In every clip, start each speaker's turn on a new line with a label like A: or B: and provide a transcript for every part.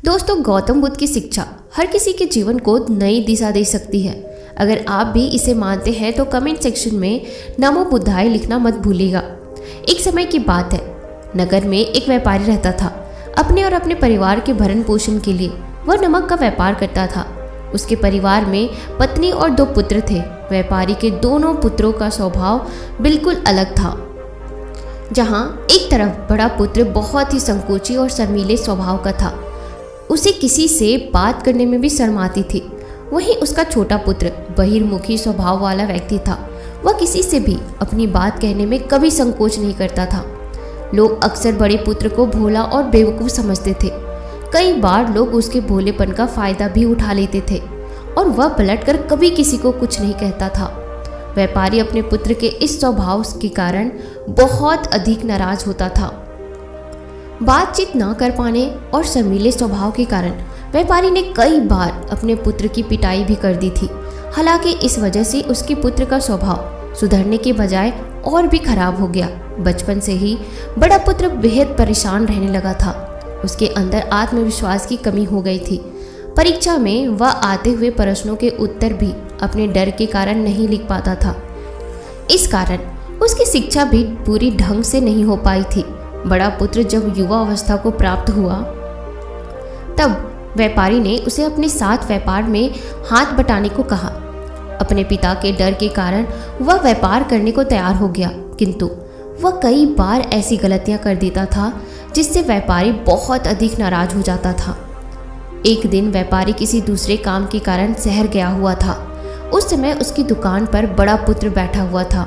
A: दोस्तों, गौतम बुद्ध की शिक्षा हर किसी के जीवन को नई दिशा दे सकती है। अगर आप भी इसे मानते हैं तो कमेंट सेक्शन में नमो बुद्धाय लिखना मत भूलिएगा। एक समय की बात है, नगर में एक व्यापारी रहता था। अपने और अपने परिवार के भरण पोषण के लिए वह नमक का व्यापार करता था। उसके परिवार में पत्नी और 2 पुत्र थे। व्यापारी के दोनों पुत्रों का स्वभाव बिल्कुल अलग था। जहाँ एक तरफ बड़ा पुत्र बहुत ही संकोची और शर्मीले स्वभाव का था, उसे किसी से बात करने में भी शर्म आती थी। वहीं उसका छोटा पुत्र बहिर्मुखी स्वभाव वाला व्यक्ति था। वह किसी से भी अपनी बात कहने में कभी संकोच नहीं करता था। लोग अक्सर बड़े पुत्र को भोला और बेवकूफ़ समझते थे। कई बार लोग उसके भोलेपन का फायदा भी उठा लेते थे और वह पलटकर कभी किसी को कुछ नहीं कहता था। व्यापारी अपने पुत्र के इस स्वभाव के कारण बहुत अधिक नाराज होता था। बातचीत न कर पाने और शर्मीले स्वभाव के कारण व्यापारी ने कई बार अपने पुत्र की पिटाई भी कर दी थी। हालांकि इस वजह से उसके पुत्र का स्वभाव सुधरने के बजाय और भी खराब हो गया। बचपन से ही बड़ा पुत्र बेहद परेशान रहने लगा था। उसके अंदर आत्मविश्वास की कमी हो गई थी। परीक्षा में वह आते हुए प्रश्नों के उत्तर भी अपने डर के कारण नहीं लिख पाता था। इस कारण उसकी शिक्षा भी पूरी ढंग से नहीं हो पाई थी। बड़ा पुत्र जब युवा अवस्था को प्राप्त हुआ तब व्यापारी ने उसे अपने साथ व्यापार में हाथ बटाने को कहा। अपने पिता के डर के कारण वह व्यापार करने को तैयार हो गया, किंतु वह कई बार ऐसी गलतियां कर देता था जिससे व्यापारी बहुत अधिक नाराज हो जाता था। एक दिन व्यापारी किसी दूसरे काम के कारण शहर गया हुआ था। उस समय उसकी दुकान पर बड़ा पुत्र बैठा हुआ था।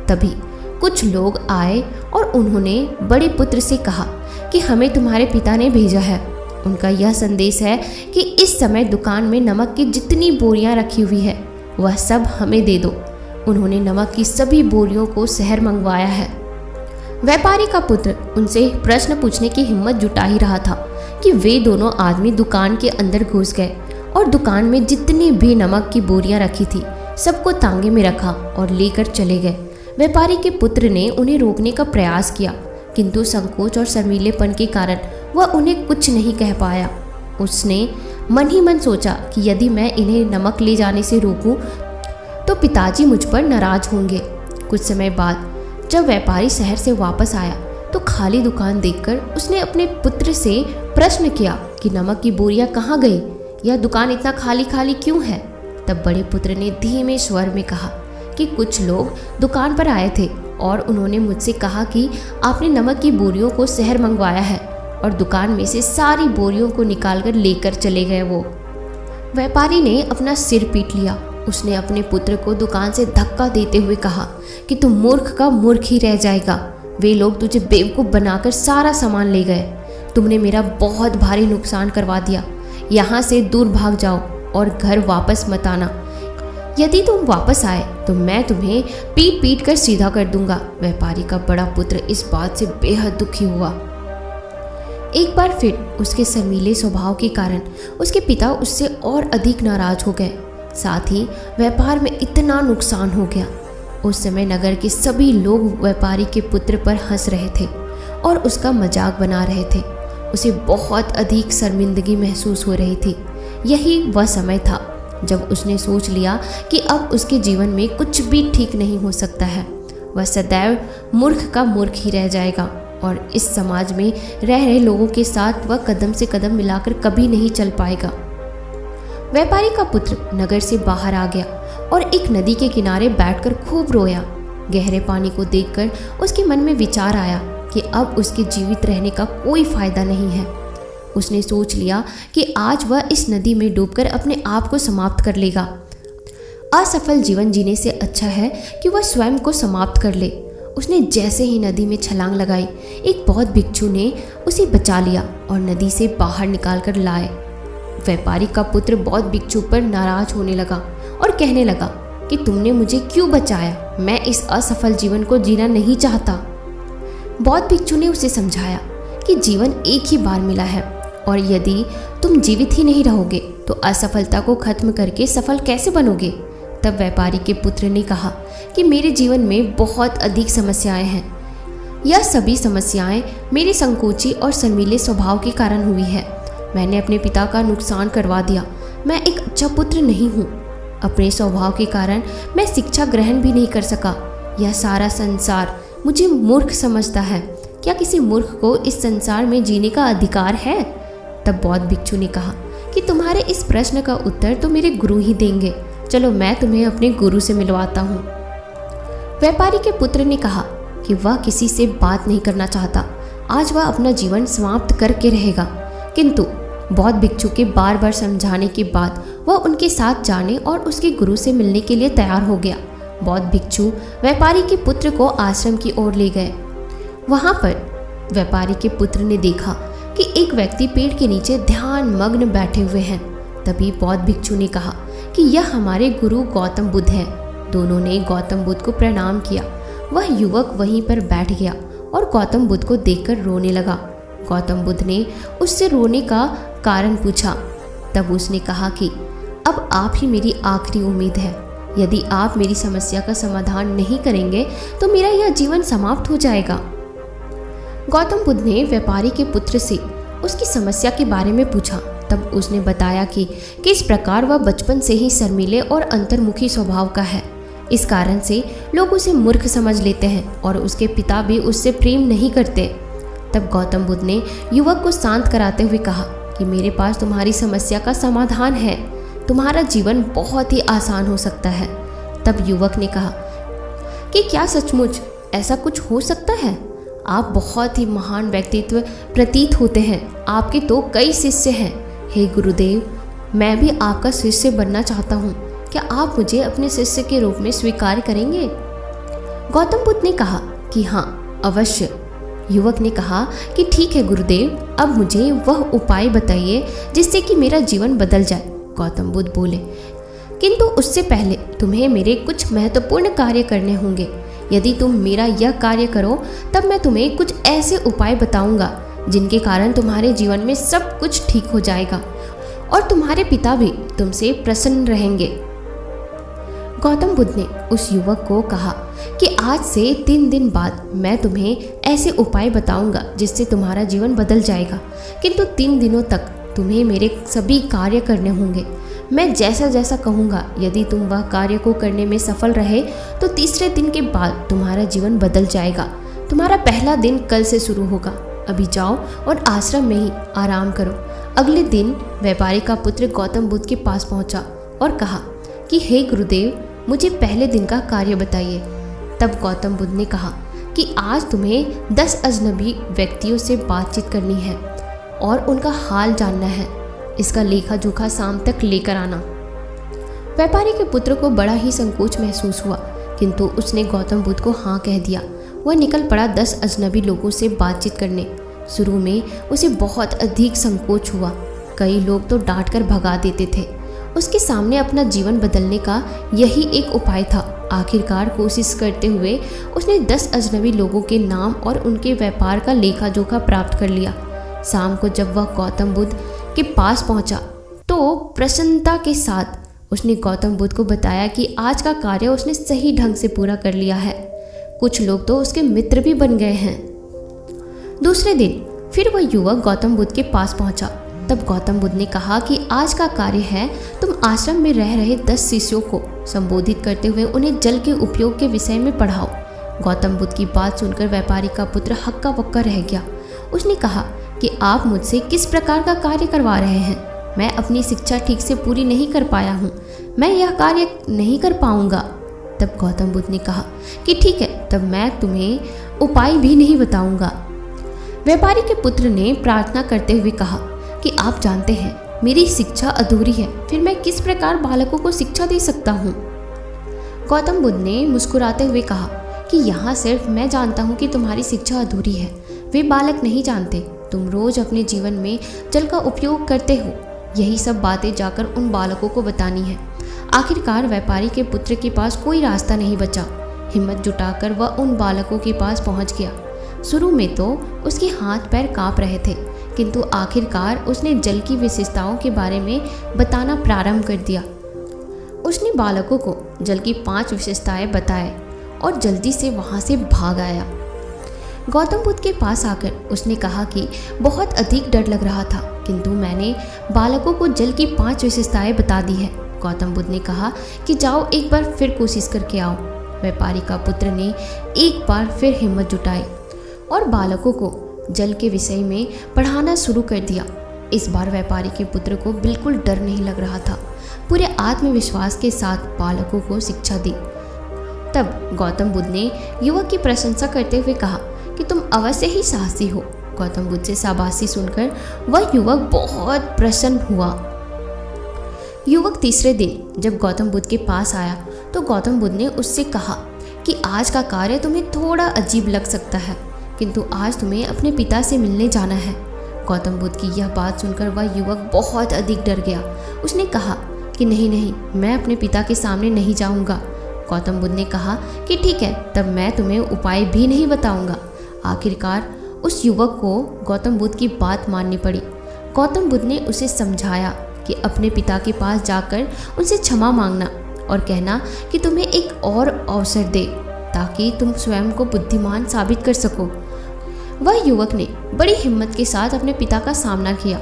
A: तभी कुछ लोग आए और उन्होंने बड़े पुत्र से कहा कि हमें तुम्हारे पिता ने भेजा है। उनका यह संदेश है कि इस समय दुकान में नमक की जितनी बोरियां रखी हुई है वह सब हमें दे दो। उन्होंने नमक की सभी बोरियों को शहर मंगवाया है। व्यापारी का पुत्र उनसे प्रश्न पूछने की हिम्मत जुटा ही रहा था कि वे दोनों आदमी दुकान के अंदर घुस गए और दुकान में जितनी भी नमक की बोरियां रखी थी सबको तांगे में रखा और लेकर चले गए। व्यापारी के पुत्र ने उन्हें रोकने का प्रयास किया, किंतु संकोच और शर्मीलेपन के कारण वह उन्हें कुछ नहीं कह पाया। उसने मन ही मन सोचा कि यदि मैं इन्हें नमक ले जाने से रोकूं तो पिताजी मुझ पर नाराज होंगे। कुछ समय बाद जब व्यापारी शहर से वापस आया तो खाली दुकान देखकर उसने अपने पुत्र से प्रश्न किया कि नमक की बोरियां कहाँ गई? यह दुकान इतना खाली खाली क्यों है? तब बड़े पुत्र ने धीमे स्वर में कहा कि कुछ लोग दुकान पर आए थे और उन्होंने मुझसे कहा कि आपने नमक की बोरियों को शहर मंगवाया है, और दुकान में से सारी बोरियों को निकालकर लेकर चले गए। वो व्यापारी ने अपना सिर पीट लिया। उसने अपने पुत्र को दुकान से धक्का देते हुए कहा कि तू मूर्ख का मूर्ख ही रह जाएगा। वे लोग तुझे बेवकूफ़ बनाकर सारा सामान ले गए। तुमने मेरा बहुत भारी नुकसान करवा दिया। यहाँ से दूर भाग जाओ और घर वापस मत आना। यदि तुम वापस आए तो मैं तुम्हें पीट पीट कर सीधा कर दूंगा। व्यापारी का बड़ा पुत्र इस बात से बेहद दुखी हुआ। एक बार फिर उसके शर्मीले स्वभाव के कारण उसके पिता उससे और अधिक नाराज हो गए। साथ ही व्यापार में इतना नुकसान हो गया। उस समय नगर के सभी लोग व्यापारी के पुत्र पर हंस रहे थे और उसका मजाक बना रहे थे। उसे बहुत अधिक शर्मिंदगी महसूस हो रही थी। यही वह समय था जब उसने सोच लिया कि अब उसके जीवन में कुछ भी ठीक नहीं हो सकता है। वह सदैव मूर्ख का मूर्ख ही रह जाएगा और इस समाज में रह रहे लोगों के साथ वह कदम से कदम मिलाकर कभी नहीं चल पाएगा। व्यापारी का पुत्र नगर से बाहर आ गया और एक नदी के किनारे बैठकर खूब रोया। गहरे पानी को देखकर उसके मन में विचार आया कि अब उसके जीवित रहने का कोई फायदा नहीं है। उसने सोच लिया कि आज वह इस नदी में डूबकर अपने आप को समाप्त कर लेगा। असफल जीवन जीने से अच्छा है कि वह स्वयं को समाप्त कर ले। उसने जैसे ही नदी में छलांग लगाई, एक बौद्ध भिक्षु ने उसे बचा लिया और नदी से बाहर निकाल कर लाए। व्यापारी का पुत्र बौद्ध भिक्षु पर नाराज होने लगा और कहने लगा कि तुमने मुझे क्यों बचाया? मैं इस असफल जीवन को जीना नहीं चाहता। बौद्ध भिक्षु ने उसे समझाया कि जीवन एक ही बार मिला है और यदि तुम जीवित ही नहीं रहोगे तो असफलता को खत्म करके सफल कैसे बनोगे? तब व्यापारी के पुत्र ने कहा कि मेरे जीवन में बहुत अधिक समस्याएं हैं। यह सभी समस्याएं मेरे संकोची और शर्मीले स्वभाव के कारण हुई है। मैंने अपने पिता का नुकसान करवा दिया। मैं एक अच्छा पुत्र नहीं हूँ। अपने स्वभाव के कारण मैं शिक्षा ग्रहण भी नहीं कर सका। यह सारा संसार मुझे मूर्ख समझता है। क्या किसी मूर्ख को इस संसार में जीने का अधिकार है? तब बौद्ध भिक्षु ने कहा कि तुम्हारे इस प्रश्न का उत्तर तो मेरे गुरु ही देंगे। चलो मैं तुम्हें अपने गुरु से मिलवाता हूँ। व्यापारी के पुत्र ने कहा कि वह किसी से बात नहीं करना चाहता। आज वह अपना जीवन समाप्त करके रहेगा। किंतु बौद्ध भिक्षु के बार बार समझाने के बाद वह उनके साथ जाने और उसके गुरु से मिलने के लिए तैयार हो गया। बौद्ध भिक्षु व्यापारी के पुत्र को आश्रम की ओर ले गए। वहां पर व्यापारी के पुत्र ने देखा कि एक व्यक्ति पेड़ के नीचे ध्यान मग्न बैठे हुए हैं। तभी बौद्ध भिक्षु ने कहा कि यह हमारे गुरु गौतम बुद्ध हैं। दोनों ने गौतम बुद्ध को प्रणाम किया। वह युवक वहीं पर बैठ गया और गौतम बुद्ध को देखकर रोने लगा। गौतम बुद्ध ने उससे रोने का कारण पूछा। तब उसने कहा कि अब आप ही मेरी आखिरी उम्मीद है। यदि आप मेरी समस्या का समाधान नहीं करेंगे तो मेरा यह जीवन समाप्त हो जाएगा। गौतम बुद्ध ने व्यापारी के पुत्र से उसकी समस्या के बारे में पूछा। तब उसने बताया कि किस प्रकार वह बचपन से ही शर्मीले और अंतर्मुखी स्वभाव का है। इस कारण से लोग उसे मूर्ख समझ लेते हैं और उसके पिता भी उससे प्रेम नहीं करते। तब गौतम बुद्ध ने युवक को शांत कराते हुए कहा कि मेरे पास तुम्हारी समस्या का समाधान है। तुम्हारा जीवन बहुत ही आसान हो सकता है। तब युवक ने कहा कि क्या सचमुच ऐसा कुछ हो सकता है? आप बहुत ही महान व्यक्तित्व प्रतीत होते हैं। आपके तो कई शिष्य हैं। हे गुरुदेव, मैं भी आपका शिष्य बनना चाहता हूँ। क्या आप मुझे अपने शिष्य के रूप में स्वीकार करेंगे? गौतम बुद्ध ने कहा कि हाँ, अवश्य। युवक ने कहा कि ठीक है गुरुदेव, अब मुझे वह उपाय बताइए जिससे कि मेरा जीवन बदल जाए। गौतम बुद्ध बोले, किंतु उससे पहले तुम्हें मेरे कुछ महत्वपूर्ण कार्य करने होंगे। यदि तुम मेरा यह कार्य करो तब मैं तुम्हें कुछ ऐसे उपाय बताऊंगा जिनके कारण तुम्हारे जीवन में सब कुछ ठीक हो जाएगा और तुम्हारे पिता भी तुमसे प्रसन्न रहेंगे। गौतम बुद्ध ने उस युवक को कहा कि आज से 3 दिन बाद मैं तुम्हें ऐसे उपाय बताऊंगा जिससे तुम्हारा जीवन बदल जाएगा। किंतु 3 दिनों तक तुम्हें मेरे सभी कार्य करने होंगे। मैं जैसा जैसा कहूँगा, यदि तुम वह कार्य को करने में सफल रहे तो तीसरे दिन के बाद तुम्हारा जीवन बदल जाएगा। तुम्हारा पहला दिन कल से शुरू होगा। अभी जाओ और आश्रम में ही आराम करो। अगले दिन व्यापारी का पुत्र गौतम बुद्ध के पास पहुंचा और कहा कि हे गुरुदेव, मुझे पहले दिन का कार्य बताइए। तब गौतम बुद्ध ने कहा कि आज तुम्हें 10 अजनबी व्यक्तियों से बातचीत करनी है और उनका हाल जानना है। इसका लेखा जोखा शाम तक लेकर आना। व्यापारी के पुत्र को बड़ा ही संकोच महसूस हुआ, किंतु उसने गौतम बुद्ध को हाँ कह दिया। वह निकल पड़ा 10 अजनबी लोगों से बातचीत करने। शुरू में उसे बहुत अधिक संकोच हुआ। कई लोग तो डांट कर भगा देते थे। उसके सामने अपना जीवन बदलने का यही एक उपाय था। आखिरकार कोशिश करते हुए उसने 10 अजनबी लोगों के नाम और उनके व्यापार का लेखा जोखा प्राप्त कर लिया। शाम को जब वह गौतम बुद्ध के पास पहुंचा तो प्रसन्नता के साथ उसने गौतम बुद्ध को बताया कि आज का कार्य उसने सही ढंग से पूरा कर लिया है। कुछ लोग तो उसके मित्र भी बन गए हैं। दूसरे दिन फिर वह युवक गौतम बुद्ध के पास पहुंचा। तब गौतम बुद्ध ने कहा कि आज का कार्य है, तुम आश्रम में रह रहे 10 शिष्यों को संबोधित करते हुए उन्हें जल के उपयोग के विषय में पढ़ाओ। गौतम बुद्ध की बात सुनकर व्यापारी का पुत्र हक्का बक्का रह गया। उसने कहा कि आप मुझसे किस प्रकार का कार्य करवा रहे हैं? मैं अपनी शिक्षा ठीक से पूरी नहीं कर पाया हूँ। मैं यह कार्य नहीं कर पाऊंगा। तब गौतम बुद्ध ने कहा कि ठीक है, तब मैं तुम्हें उपाय भी नहीं बताऊंगा। व्यापारी के पुत्र ने प्रार्थना करते हुए कहा कि आप जानते हैं मेरी शिक्षा अधूरी है, फिर मैं किस प्रकार बालकों को शिक्षा दे सकता हूँ? गौतम बुद्ध ने मुस्कुराते हुए कहा कि यहाँ सिर्फ मैं जानता हूँ कि तुम्हारी शिक्षा अधूरी है, वे बालक नहीं जानते। तुम रोज अपने जीवन में जल का उपयोग करते हो। यही सब बातें जाकर उन बालकों को बतानी है। आखिरकार व्यापारी के पुत्र के पास कोई रास्ता नहीं बचा। हिम्मत जुटाकर वह उन बालकों के पास पहुंच गया। शुरू में तो उसके हाथ पैर कांप रहे थे, किंतु आखिरकार उसने जल की विशेषताओं के बारे में बताना प्रारंभ कर दिया। उसने बालकों को जल की 5 विशेषताएं बताए और जल्दी से वहां से भाग आया। गौतम बुद्ध के पास आकर उसने कहा कि बहुत अधिक डर लग रहा था, किंतु मैंने बालकों को जल की 5 विशेषताएं बता दी है। गौतम बुद्ध ने कहा कि जाओ एक बार फिर कोशिश करके आओ। व्यापारी का पुत्र ने एक बार फिर हिम्मत जुटाई और बालकों को जल के विषय में पढ़ाना शुरू कर दिया। इस बार व्यापारी के पुत्र को बिल्कुल डर नहीं लग रहा था। पूरे आत्मविश्वास के साथ बालकों को शिक्षा दी। तब गौतम बुद्ध ने युवक की प्रशंसा करते हुए कहा कि तुम अवश्य ही साहसी हो। गौतम बुद्ध से शाबाशी सुनकर वह युवक बहुत प्रसन्न हुआ। युवक तीसरे दिन जब गौतम बुद्ध के पास आया तो गौतम बुद्ध ने उससे कहा कि आज का कार्य तुम्हें थोड़ा अजीब लग सकता है, किंतु आज तुम्हें अपने पिता से मिलने जाना है। गौतम बुद्ध की यह बात सुनकर वह युवक बहुत अधिक डर गया। उसने कहा कि नहीं नहीं, मैं अपने पिता के सामने नहीं जाऊंगा। गौतम बुद्ध ने कहा कि ठीक है, तब मैं तुम्हें उपाय भी नहीं बताऊंगा। आखिरकार उस युवक को गौतम बुद्ध की बात माननी पड़ी। गौतम बुद्ध ने उसे समझाया कि अपने पिता के पास जाकर उनसे क्षमा मांगना और कहना कि तुम्हें एक और अवसर दे ताकि तुम स्वयं को बुद्धिमान साबित कर सको। वह युवक ने बड़ी हिम्मत के साथ अपने पिता का सामना किया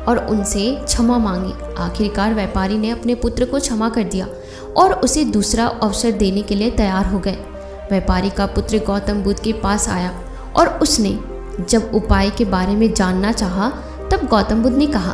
A: और उनसे क्षमा मांगी। आखिरकार व्यापारी ने अपने पुत्र को क्षमा कर दिया और उसे दूसरा अवसर देने के लिए तैयार हो गए। व्यापारी का पुत्र गौतम बुद्ध के पास आया और उसने जब उपाय के बारे में जानना चाहा तब गौतम बुद्ध ने कहा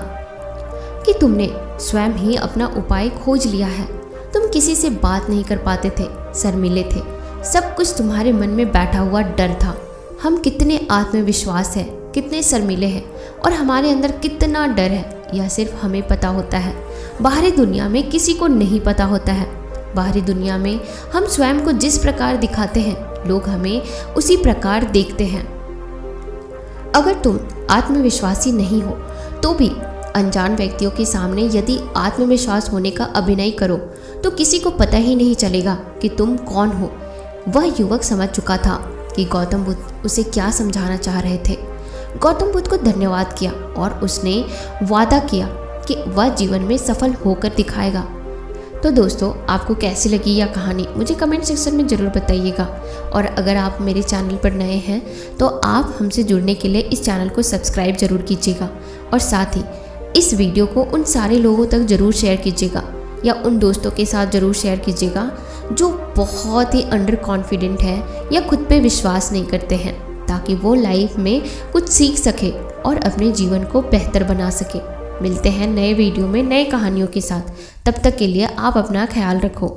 A: कि तुमने स्वयं ही अपना उपाय खोज लिया है। तुम किसी से बात नहीं कर पाते थे, शर्मीले थे, सब कुछ तुम्हारे मन में बैठा हुआ डर था। हम कितने आत्मविश्वास है, कितने शर्मीले हैं और हमारे अंदर कितना डर है, यह सिर्फ हमें पता होता है। बाहरी दुनिया में किसी को नहीं पता होता है। बाहरी दुनिया में हम स्वयं को जिस प्रकार दिखाते हैं, लोग हमें उसी प्रकार देखते हैं। अगर तुम आत्मविश्वासी नहीं हो तो भी अनजान व्यक्तियों के सामने यदि आत्मविश्वास होने का अभिनय करो तो किसी को पता ही नहीं चलेगा कि तुम कौन हो। वह युवक समझ चुका था कि गौतम बुद्ध उसे क्या समझाना चाह रहे थे। गौतम बुद्ध को धन्यवाद किया और उसने वादा किया कि वह जीवन में सफल होकर दिखाएगा। तो दोस्तों, आपको कैसी लगी यह कहानी मुझे कमेंट सेक्शन में ज़रूर बताइएगा। और अगर आप मेरे चैनल पर नए हैं तो आप हमसे जुड़ने के लिए इस चैनल को सब्सक्राइब ज़रूर कीजिएगा और साथ ही इस वीडियो को उन सारे लोगों तक ज़रूर शेयर कीजिएगा या उन दोस्तों के साथ ज़रूर शेयर कीजिएगा जो बहुत ही अंडर कॉन्फिडेंट है या खुद पे विश्वास नहीं करते हैं, ताकि वो लाइफ में कुछ सीख सके और अपने जीवन को बेहतर बना सके। मिलते हैं नए वीडियो में नए कहानियों के साथ। तब तक के लिए आप अपना ख्याल रखो।